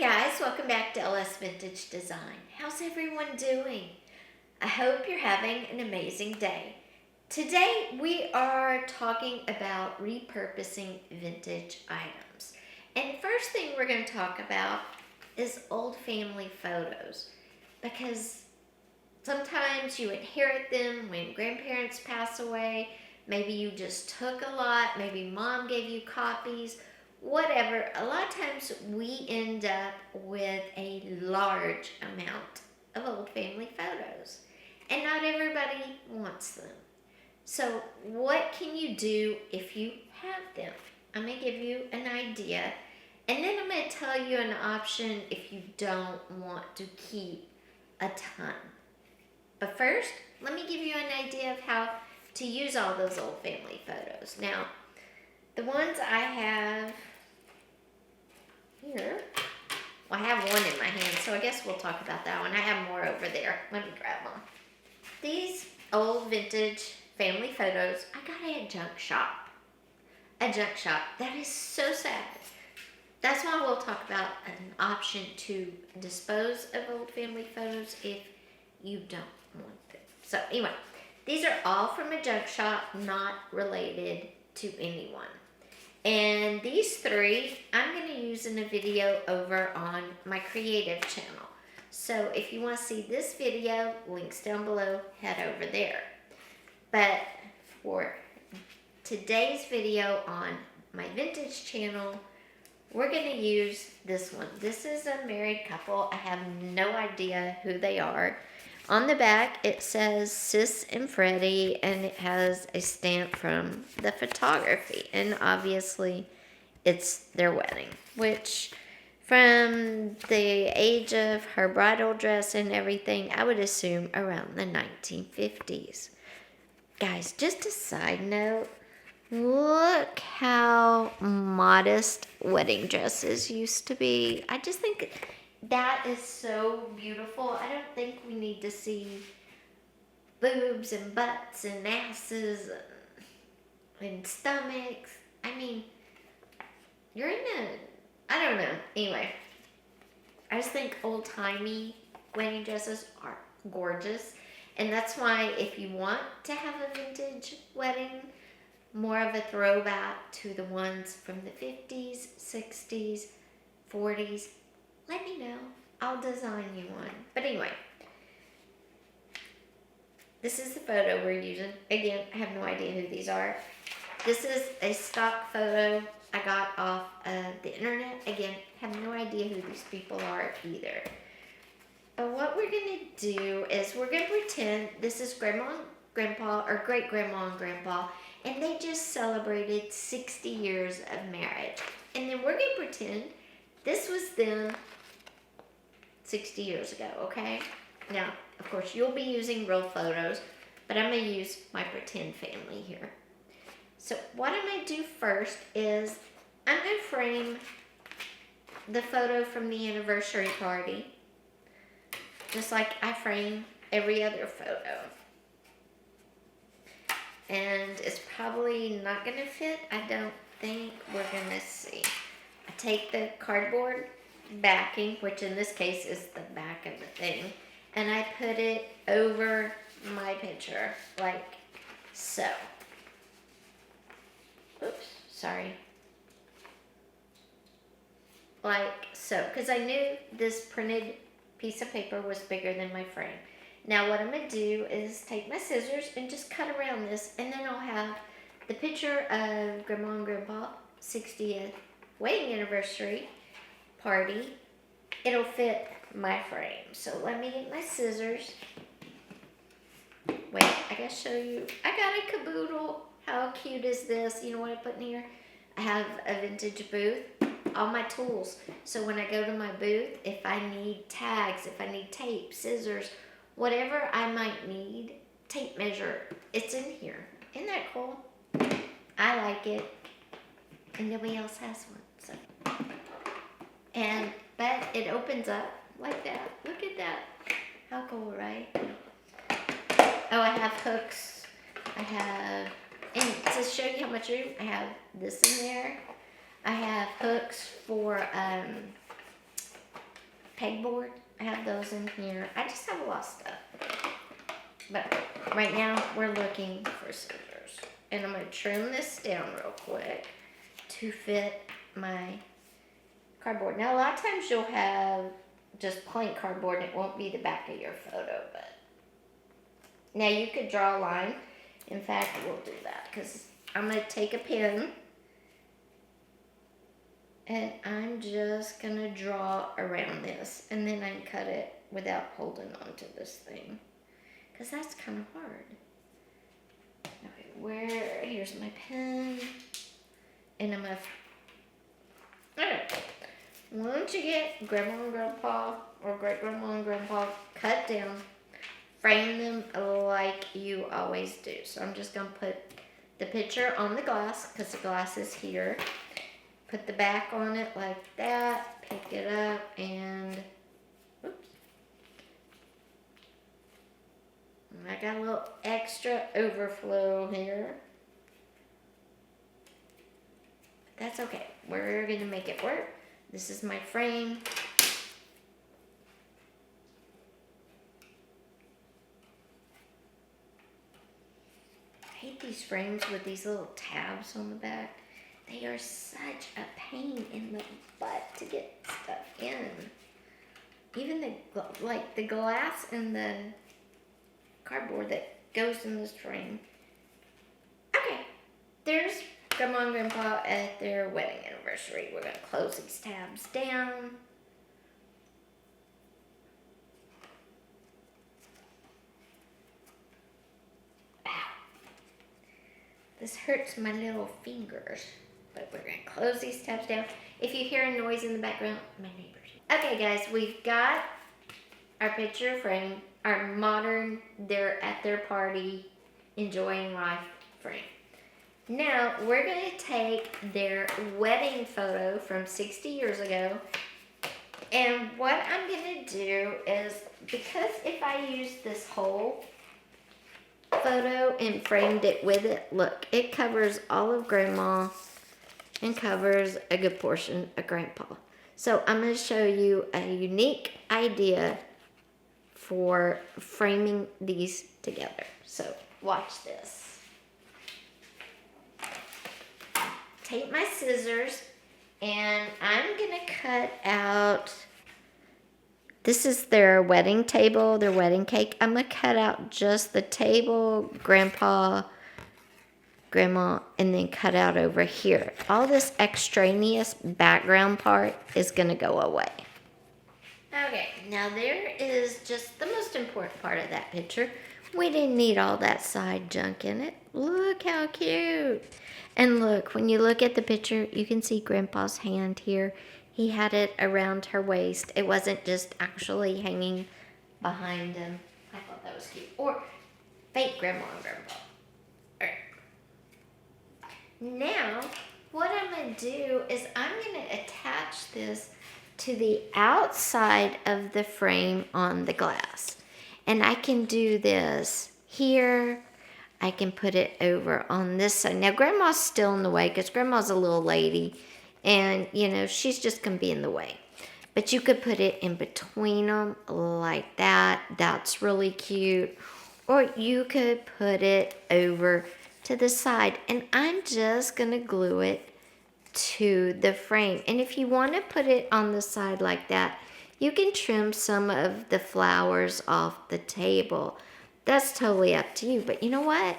guys, welcome back to LS Vintage Design. How's everyone doing? I hope you're having an amazing day. Today we are talking about repurposing vintage items. And the first thing we're going to talk about is old family photos, because sometimes you inherit them when grandparents pass away. Maybe you just took a lot, maybe mom gave you copies. Whatever, a lot of times we end up with a large amount of old family photos, and not everybody wants them. So what can you do if you have them? I'm going to give you an idea, and then I'm going to tell you an option if you don't want to keep a ton. But first, let me give you an idea of how to use all those old family photos. Now, the ones I have here, well, I have one in my hand, so I guess we'll talk about that one. I have more over there. Let me grab them. These old vintage family photos, I got at a junk shop. A junk shop. That is so sad. That's why we'll talk about an option to dispose of old family photos if you don't want them. So anyway, these are all from a junk shop, not related to anyone. And these three, I'm going to use in a video over on my creative channel. So if you want to see this video, links down below, head over there. But for today's video on my vintage channel, we're going to use this one. This is a married couple. I have no idea who they are. On the back, it says Sis and Freddie, and it has a stamp from the photography. And obviously, it's their wedding, which from the age of her bridal dress and everything, I would assume around the 1950s. Guys, just a side note, look how modest wedding dresses used to be. I just think that is so beautiful. I don't think we need to see boobs and butts and asses and stomachs. I mean, you're in I don't know. Anyway, I just think old-timey wedding dresses are gorgeous. And that's why if you want to have a vintage wedding, more of a throwback to the ones from the 50s, 60s, 40s, let me know. I'll design you one. But anyway, this is the photo we're using. Again, I have no idea who these are. This is a stock photo I got off the internet. Again, have no idea who these people are either. But what we're going to do is we're going to pretend this is Grandma and Grandpa, or great-grandma and grandpa, and they just celebrated 60 years of marriage. And then we're going to pretend this was them 60 years ago, okay? Now, of course, you'll be using real photos, but I'm going to use my pretend family here. So what I'm going to do first is I'm going to frame the photo from the anniversary party, just like I frame every other photo. And it's probably not going to fit, I don't think. We're going to see. I take the cardboard backing, which in this case is the back of the thing, and I put it over my picture like so. Oops, sorry. Like so, because I knew this printed piece of paper was bigger than my frame. Now what I'm going to do is take my scissors and just cut around this, and then I'll have the picture of Grandma and Grandpa 60th wedding anniversary party. It'll fit my frame. So let me get my scissors. Wait, I gotta show you. I got a caboodle. How cute is this? You know what I put in here? I have a vintage booth. All my tools. So when I go to my booth, if I need tags, if I need tape, scissors, whatever I might need, tape measure, it's in here. Isn't that cool? I like it. And nobody else has one. So. But it opens up like that. Look at that. How cool, right? Oh, I have hooks. I have, and to show you how much room, I have this in there. I have hooks for pegboard. I have those in here. I just have a lot of stuff. But right now, we're looking for scissors. And I'm going to trim this down real quick to fit my cardboard. Now, a lot of times you'll have just plain cardboard and it won't be the back of your photo. But now you could draw a line. In fact, we'll do that because I'm going to take a pen and I'm just going to draw around this. And then I can cut it without holding on to this thing. Because that's kind of hard. Okay, here's my pen. And I'm going to, alright. Once you get grandma and grandpa, or great grandma and grandpa cut down, frame them like you always do. So I'm just going to put the picture on the glass, because the glass is here. Put the back on it like that, pick it up, and oops. I got a little extra overflow here. That's okay. We're going to make it work. This is my frame. I hate these frames with these little tabs on the back. They are such a pain in the butt to get stuff in. Even the glass and the cardboard that goes in this frame. Okay, there's Grandma and Grandpa at their wedding anniversary. We're going to close these tabs down. Ow. This hurts my little fingers. But we're going to close these tabs down. If you hear a noise in the background, my neighbors. Okay, guys, we've got our picture frame, our modern, they're at their party, enjoying life frame. Now, we're going to take their wedding photo from 60 years ago. And what I'm going to do is, because if I use this whole photo and framed it with it, look, it covers all of Grandma and covers a good portion of Grandpa. So I'm going to show you a unique idea for framing these together. So watch this. Take my scissors and I'm going to cut out, this is their wedding table, their wedding cake. I'm going to cut out just the table, Grandpa, Grandma, and then cut out over here. All this extraneous background part is going to go away. Okay, now there is just the most important part of that picture. We didn't need all that side junk in it. Look how cute. And look, when you look at the picture, you can see Grandpa's hand here. He had it around her waist. It wasn't just actually hanging behind him. I thought that was cute. Or fake Grandma and Grandpa. Now, what I'm going to do is I'm going to attach this to the outside of the frame on the glass. And I can do this here. I can put it over on this side. Now, Grandma's still in the way because Grandma's a little lady. And, you know, she's just going to be in the way. But you could put it in between them like that. That's really cute. Or you could put it over to the side, and I'm just gonna glue it to the frame. And if you want to put it on the side like that, you can trim some of the flowers off the table. That's totally up to you. But you know what?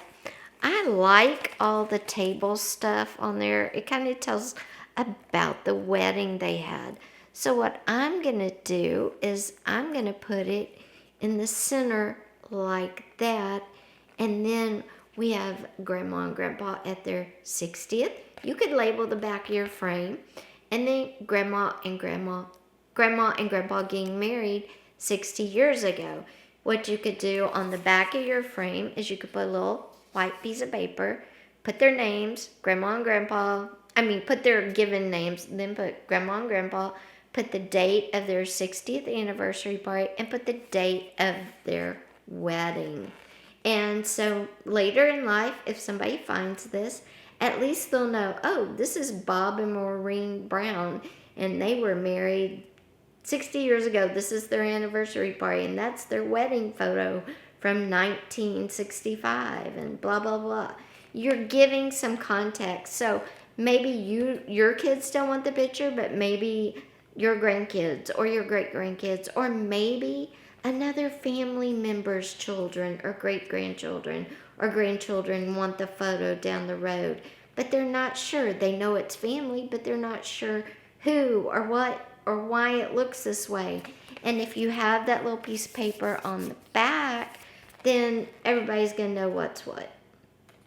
I like all the table stuff on there. It kind of tells about the wedding they had. So what I'm gonna do is I'm gonna put it in the center like that, and then we have Grandma and Grandpa at their 60th. You could label the back of your frame. And then Grandma and Grandpa getting married 60 years ago. What you could do on the back of your frame is you could put a little white piece of paper, put their names, Grandma and Grandpa, put their given names, then put Grandma and Grandpa, put the date of their 60th anniversary party, and put the date of their wedding. And so later in life, if somebody finds this, at least they'll know, oh, this is Bob and Maureen Brown, and they were married 60 years ago, this is their anniversary party, and that's their wedding photo from 1965, and blah, blah, blah. You're giving some context. So maybe your kids don't want the picture, but maybe your grandkids or your great-grandkids, or maybe another family member's children or great-grandchildren or grandchildren want the photo down the road, but they're not sure. They know it's family, but they're not sure who or what or why it looks this way. And if you have that little piece of paper on the back, then everybody's going to know what's what.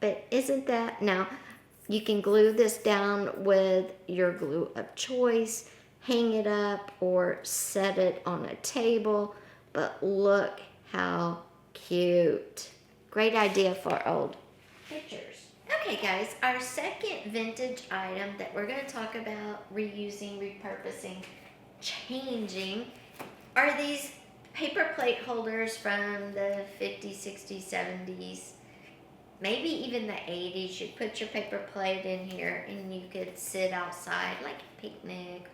But isn't that, now you can glue this down with your glue of choice, hang it up, or set it on a table. But look how cute. Great idea for old pictures. Okay guys, our second vintage item that we're going to talk about reusing, repurposing, changing are these paper plate holders from the 50s, 60s, 70s, maybe even the 80s. You put your paper plate in here and you could sit outside like a picnic,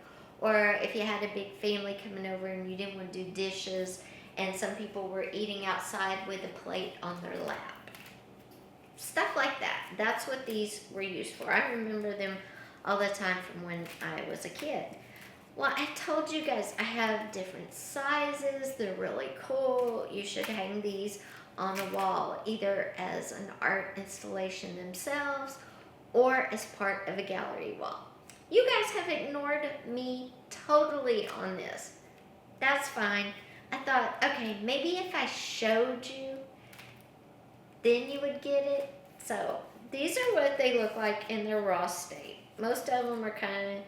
or if you had a big family coming over and you didn't want to do dishes, and some people were eating outside with a plate on their lap. Stuff like that. That's what these were used for. I remember them all the time from when I was a kid. Well, I told you guys I have different sizes. They're really cool. You should hang these on the wall, either as an art installation themselves or as part of a gallery wall. You guys have ignored me totally on this. That's fine. I thought, okay, maybe if I showed you, then you would get it. So these are what they look like in their raw state. Most of them are kind of,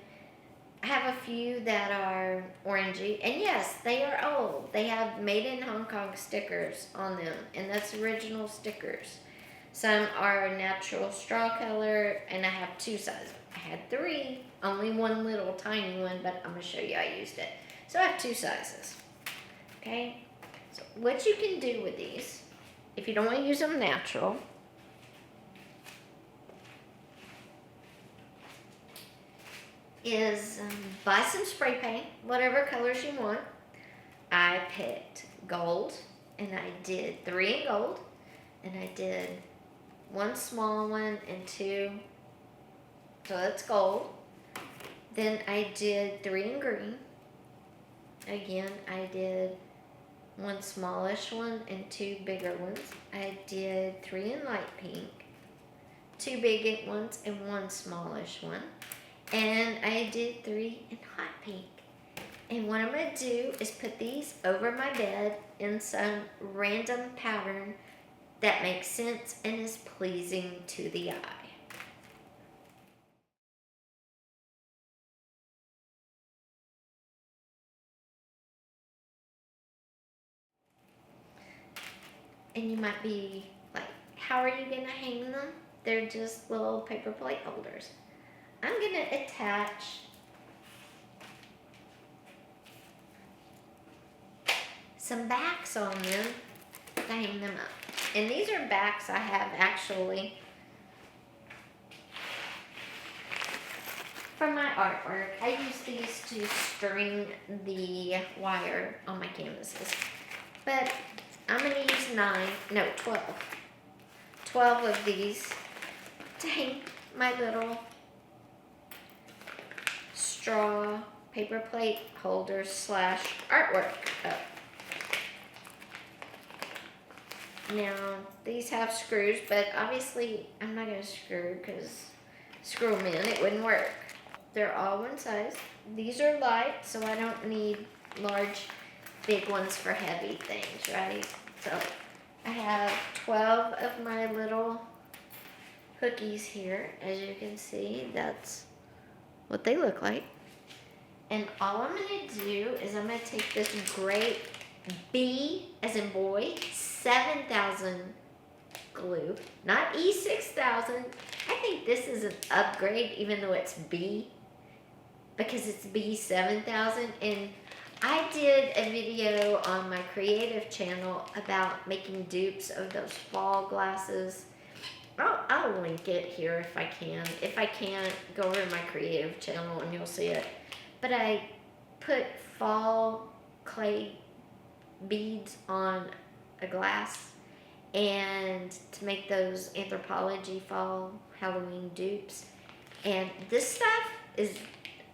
I have a few that are orangey, and yes, they are old. They have made in Hong Kong stickers on them, and that's original stickers. Some are natural straw color, and I have two sizes. I had three, only one little tiny one, but I'm going to show you I used it. So I have two sizes. Okay, so what you can do with these, if you don't want to use them natural, is buy some spray paint, whatever colors you want. I picked gold, and I did 3 in gold, and I did 1 small one and 2, so that's gold. Then I did 3 in green. Again, I did 1 smallish one and 2 bigger ones. I did 3 in light pink, 2 big ones and 1 smallish one. And I did 3 in hot pink. And what I'm going to do is put these over my bed in some random pattern that makes sense and is pleasing to the eye. And you might be like, how are you going to hang them? They're just little paper plate holders. I'm going to attach some backs on them to hang them up. And these are backs I have actually for my artwork. I use these to string the wire on my canvases. But I'm going to use 12 of these to hang my little straw paper plate holders / artwork up. Now, these have screws, but obviously I'm not going to screw them in. It wouldn't work. They're all one size. These are light, so I don't need large, big ones for heavy things, right? So I have 12 of my little hookies here. As you can see, that's what they look like. And all I'm going to do is I'm going to take this great B as in boy 7000 glue, not E6000. I think this is an upgrade even though it's B, because it's B7000. And I did a video on my creative channel about making dupes of those fall glasses. I'll link it here if I can. If I can't, go over to my creative channel and you'll see it. But I put fall clay beads on a glass and to make those Anthropology fall Halloween dupes. And this stuff is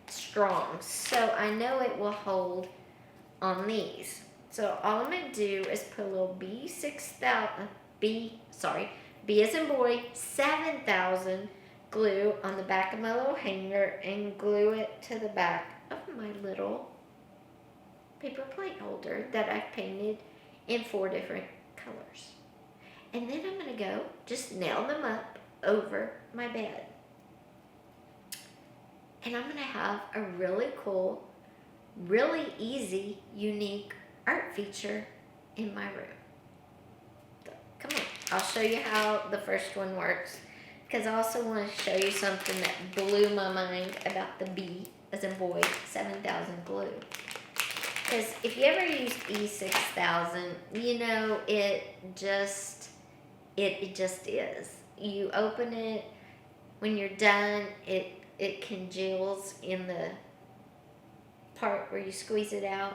strong, so I know it will hold on these. So all I'm gonna do is put a little B as in boy, 7,000 glue on the back of my little hanger and glue it to the back of my little paper plate holder that I've painted in 4 different colors. And then I'm gonna go just nail them up over my bed. And I'm gonna have a really cool, really easy, unique art feature in my room. So, come on, I'll show you how the first one works, because I also want to show you something that blew my mind about the B as in boy 7,000 glue. Because if you ever use E6000, you know it just is. You open it, when you're done, it congeals in the part where you squeeze it out,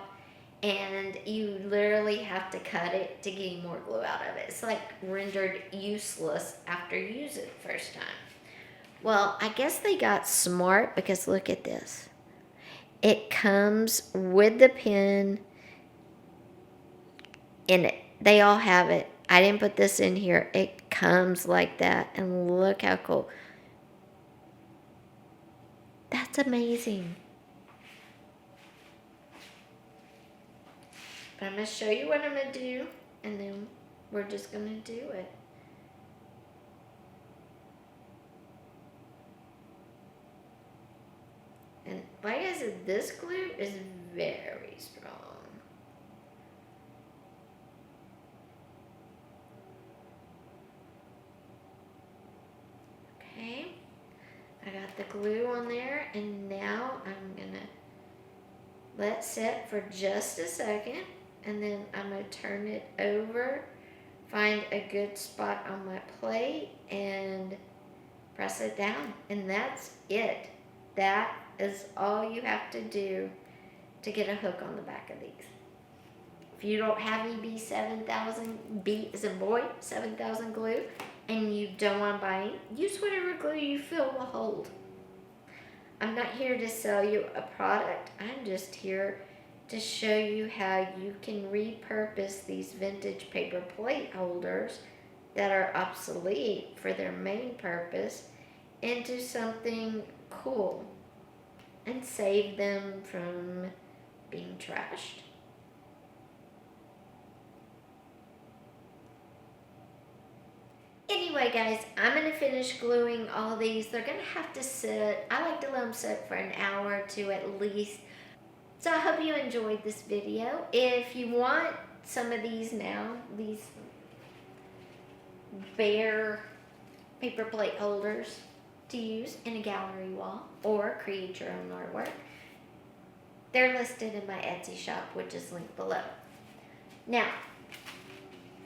and you literally have to cut it to get more glue out of it. It's like rendered useless after you use it the first time. Well, I guess they got smart, because look at this. It comes with the pin in it. They all have it. I didn't put this in here. It comes like that, and look how cool. That's amazing. But I'm going to show you what I'm going to do, and then we're just going to do it. And like I said, this glue is very strong. Okay, I got the glue on there, and now I'm going to let it sit for just a second. And then I'm going to turn it over, find a good spot on my plate, and press it down. And that's it. That is all you have to do to get a hook on the back of these. If you don't have any B as in boy, 7,000 glue, and you don't want to buy any, use whatever glue you feel will hold. I'm not here to sell you a product. I'm just here to show you how you can repurpose these vintage paper plate holders that are obsolete for their main purpose into something cool and save them from being trashed. Anyway, guys, I'm going to finish gluing all these. They're going to have to sit. I like to let them sit for an hour or two at least. So I hope you enjoyed this video. If you want some of these now, these bare paper plate holders to use in a gallery wall or create your own artwork, they're listed in my Etsy shop, which is linked below. Now,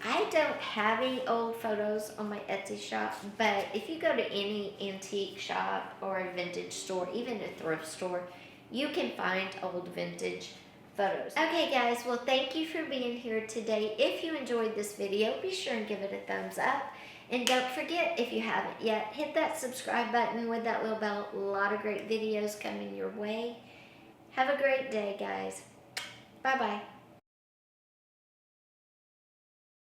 I don't have any old photos on my Etsy shop, but if you go to any antique shop or a vintage store, even a thrift store, you can find old vintage photos. Okay guys, well thank you for being here today. If you enjoyed this video, be sure and give it a thumbs up. And don't forget, if you haven't yet, hit that subscribe button with that little bell. A lot of great videos coming your way. Have a great day, guys. Bye-bye.